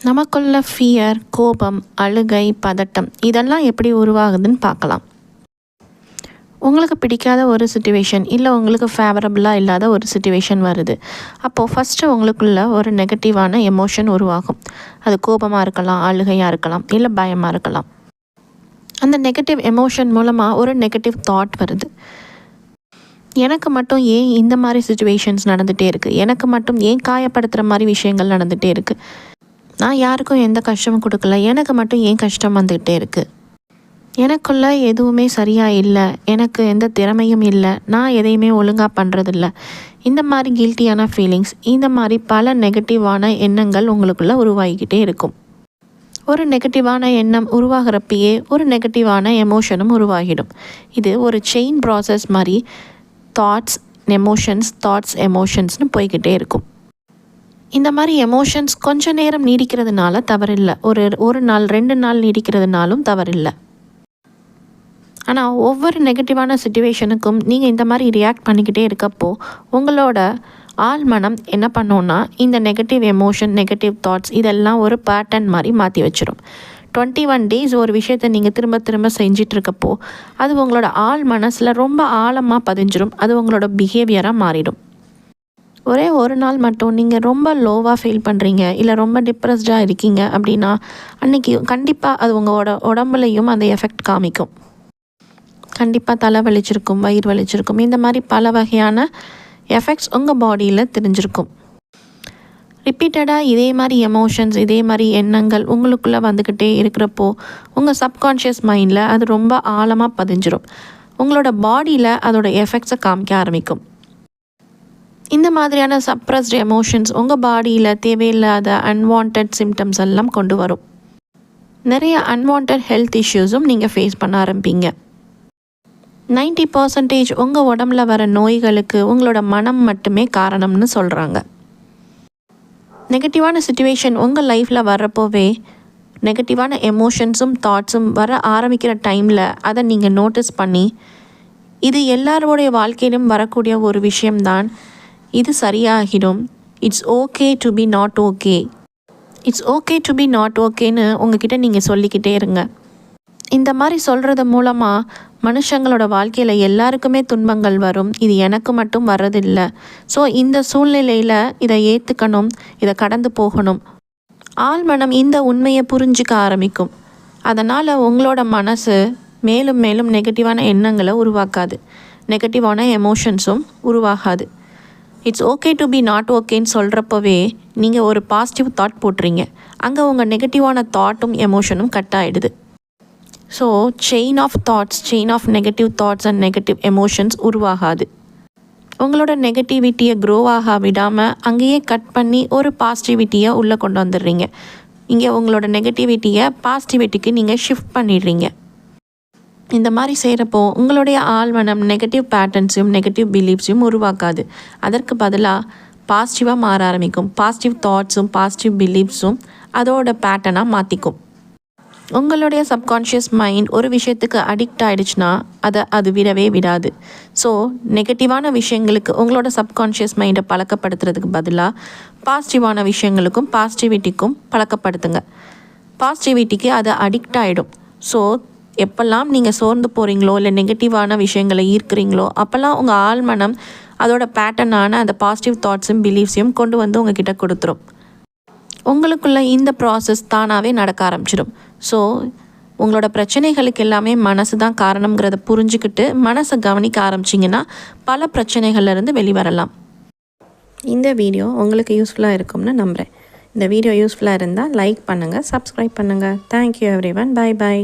நமக்குள்ள ஃபியர், கோபம், அழுகை, பதட்டம் இதெல்லாம் எப்படி உருவாகுதுன்னு பார்க்கலாம். உங்களுக்கு பிடிக்காத ஒரு சிச்சுவேஷன் இல்லை உங்களுக்கு ஃபேவரபுளாக இல்லாத ஒரு சிச்சுவேஷன் வருது. அப்போது ஃபஸ்ட்டு உங்களுக்குள்ள ஒரு நெகட்டிவான எமோஷன் உருவாகும். அது கோபமாக இருக்கலாம், அழுகையாக இருக்கலாம், இல்லை பயமாக இருக்கலாம். அந்த நெகட்டிவ் எமோஷன் மூலமாக ஒரு நெகட்டிவ் தாட் வருது. எனக்கு மட்டும் ஏன் இந்த மாதிரி சிச்சுவேஷன்ஸ் நடந்துகிட்டே இருக்குது, எனக்கு மட்டும் ஏன் காயப்படுத்துகிற மாதிரி விஷயங்கள் நடந்துகிட்டே இருக்குது, நான் யாருக்கும் எந்த கஷ்டமும் கொடுக்கல, எனக்கு மட்டும் ஏன் கஷ்டம் வந்துக்கிட்டே இருக்குது, எனக்குள்ள எதுவுமே சரியாக இல்லை, எனக்கு எந்த திறமையும் இல்லை, நான் எதையுமே ஒழுங்காக பண்ணுறதில்ல, இந்த மாதிரி கில்ட்டியான ஃபீலிங்ஸ், இந்த மாதிரி பல நெகட்டிவான எண்ணங்கள் உங்களுக்குள்ளே உருவாகிக்கிட்டே இருக்கும். ஒரு நெகட்டிவான எண்ணம் உருவாகிறப்பயே ஒரு நெகட்டிவான எமோஷனும் உருவாகிடும். இது ஒரு செயின் ப்ராசஸ் மாதிரி தாட்ஸ் எமோஷன்ஸ்னு போய்கிட்டே இருக்கும். இந்த மாதிரி எமோஷன்ஸ் கொஞ்ச நேரம் நீடிக்கிறதுனால தவறில்லை, ஒரு நாள் 2 நாள் நீடிக்கிறதுனாலும் தவறில்லை. ஆனால் ஒவ்வொரு நெகட்டிவான சிச்சுவேஷனுக்கும் நீங்கள் இந்த மாதிரி ரியாக்ட் பண்ணிக்கிட்டே இருக்கப்போ உங்களோட ஆள் மனம் என்ன பண்ணோன்னா இந்த நெகட்டிவ் எமோஷன், நெகட்டிவ் தாட்ஸ் இதெல்லாம் ஒரு பேட்டர்ன் மாதிரி மாற்றி வச்சிடும். 21 days ஒரு விஷயத்தை நீங்கள் திரும்ப திரும்ப செஞ்சிட்ருக்கப்போ அது உங்களோட ஆள் மனசில் ரொம்ப ஆழமாக பதிஞ்சிடும். அது உங்களோட பிஹேவியராக மாறிடும். ஒரே ஒரு நாள் மட்டும் நீங்கள் ரொம்ப லோவாக ஃபீல் பண்ணுறீங்க, இல்லை ரொம்ப டிப்ரெஸ்டாக இருக்கீங்க அப்படின்னா அன்றைக்கி கண்டிப்பாக அது உங்களோட உடம்புலையும் அந்த எஃபெக்ட் காமிக்கும். கண்டிப்பாக தலை வலிச்சிருக்கும், வயிறு வலிச்சிருக்கும், இந்த மாதிரி பல வகையான எஃபெக்ட்ஸ் உங்கள் பாடியில் தெரிஞ்சிருக்கும். ரிப்பீட்டடாக இதே மாதிரி எமோஷன்ஸ், இதே மாதிரி எண்ணங்கள் உங்களுக்குள்ளே வந்துக்கிட்டே இருக்கிறப்போ உங்கள் சப்கான்ஷியஸ் மைண்டில் அது ரொம்ப ஆழமாக பதிஞ்சிடும். உங்களோட பாடியில் அதோட எஃபெக்ட்ஸை காமிக்க ஆரம்பிக்கும். இந்த மாதிரியான சப்ரஸ்ட் எமோஷன்ஸ் உங்கள் பாடியில் தேவையில்லாத அன்வான்ட் சிம்டம்ஸ் எல்லாம் கொண்டு வரும். நிறைய அன்வான்ட் ஹெல்த் இஷ்யூஸும் நீங்கள் ஃபேஸ் பண்ண ஆரம்பிப்பீங்க. 90% உங்கள் உடம்புல வர நோய்களுக்கு உங்களோட மனம் மட்டுமே காரணம்னு சொல்கிறாங்க. நெகட்டிவான சிச்சுவேஷன் உங்கள் லைஃப்பில் வர்றப்போவே நெகட்டிவான எமோஷன்ஸும் தாட்ஸும் வர ஆரம்பிக்கிற டைமில் அதை நீங்கள் நோட்டீஸ் பண்ணி இது எல்லாரோடைய வாழ்க்கையிலும் வரக்கூடிய ஒரு விஷயம்தான், இது சரியாகிடும், it's okay to be not okay, it's okay to be not ஓகேன்னு உங்ககிட்ட நீங்கள் சொல்லிக்கிட்டே இருங்க. இந்த மாதிரி சொல்கிறது மூலமாக மனுஷங்களோட வாழ்க்கையில் எல்லாருக்குமே துன்பங்கள் வரும், இது எனக்கு மட்டும் வர்றதில்லை. ஸோ இந்த சூழ்நிலையில் இதை ஏற்றுக்கணும், இதை கடந்து போகணும். ஆழ்மனம் இந்த உண்மையை புரிஞ்சிக்க ஆரம்பிக்கும். அதனால் உங்களோட மனசு மேலும் மேலும் நெகட்டிவான எண்ணங்களை உருவாக்காது, நெகட்டிவான எமோஷன்ஸும் உருவாகாது. It's okay to be not ஓகேன்னு சொல்கிறப்பவே நீங்கள் ஒரு பாசிட்டிவ் தாட் போட்டுறீங்க. அங்கே உங்கள் நெகட்டிவான தாட்டும் எமோஷனும் கட் ஆகிடுது. So chain of negative thoughts and negative emotions உருவாகாது. உங்களோட நெகட்டிவிட்டியை க்ரோ ஆக விடாமல் அங்கேயே கட் பண்ணி ஒரு பாசிட்டிவிட்டியை உள்ளே கொண்டு வந்துடுறீங்க. இங்கே உங்களோட நெகட்டிவிட்டியை பாசிட்டிவிட்டிக்கு நீங்கள் ஷிஃப்ட் பண்ணிடுறீங்க. இந்த மாதிரி செய்கிறப்போ உங்களுடைய ஆழ்மனம் நெகட்டிவ் பேட்டர்ன்ஸையும் நெகட்டிவ் பிலீஃப்ஸையும் உருவாக்காது. அதற்கு பதிலாக பாசிட்டிவாக மாற ஆரம்பிக்கும். பாசிட்டிவ் தாட்ஸும் பாசிட்டிவ் பிலீஃப்ஸும் அதோட பேட்டர்னாக மாற்றிக்கும். உங்களுடைய சப்கான்ஷியஸ் மைண்ட் ஒரு விஷயத்துக்கு அடிக்ட் ஆகிடுச்சுன்னா அது விடவே விடாது. ஸோ நெகட்டிவான விஷயங்களுக்கு உங்களோட சப்கான்ஷியஸ் மைண்டை பழக்கப்படுத்துறதுக்கு பதிலாக பாசிட்டிவான விஷயங்களுக்கும் பாசிட்டிவிட்டிக்கும் பழக்கப்படுத்துங்க. பாசிட்டிவிட்டிக்கு அது அடிக்ட் ஆகிடும். ஸோ எப்போல்லாம் நீங்கள் சோர்ந்து போகிறீங்களோ இல்லை நெகட்டிவான விஷயங்களை ஈர்க்கிறீங்களோ அப்போல்லாம் உங்கள் ஆழ்மனம் அதோட பேட்டர்னான அந்த பாசிட்டிவ் தாட்ஸும் பிலீஃப்ஸையும் கொண்டு வந்து உங்ககிட்ட கொடுத்துரும். உங்களுக்குள்ள இந்த ப்ராசஸ் தானாகவே நடக்க ஆரம்பிச்சிடும். ஸோ உங்களோட பிரச்சனைகளுக்கு எல்லாமே மனசு தான் காரணங்கிறத புரிஞ்சுக்கிட்டு மனசை கவனிக்க ஆரம்பிச்சிங்கன்னா பல பிரச்சனைகள்லேருந்து வெளிவரலாம். இந்த வீடியோ உங்களுக்கு யூஸ்ஃபுல்லாக இருக்கும்னு நம்புகிறேன். இந்த வீடியோ யூஸ்ஃபுல்லாக இருந்தால் லைக் பண்ணுங்கள், சப்ஸ்கிரைப் பண்ணுங்கள். Thank you everyone. பை.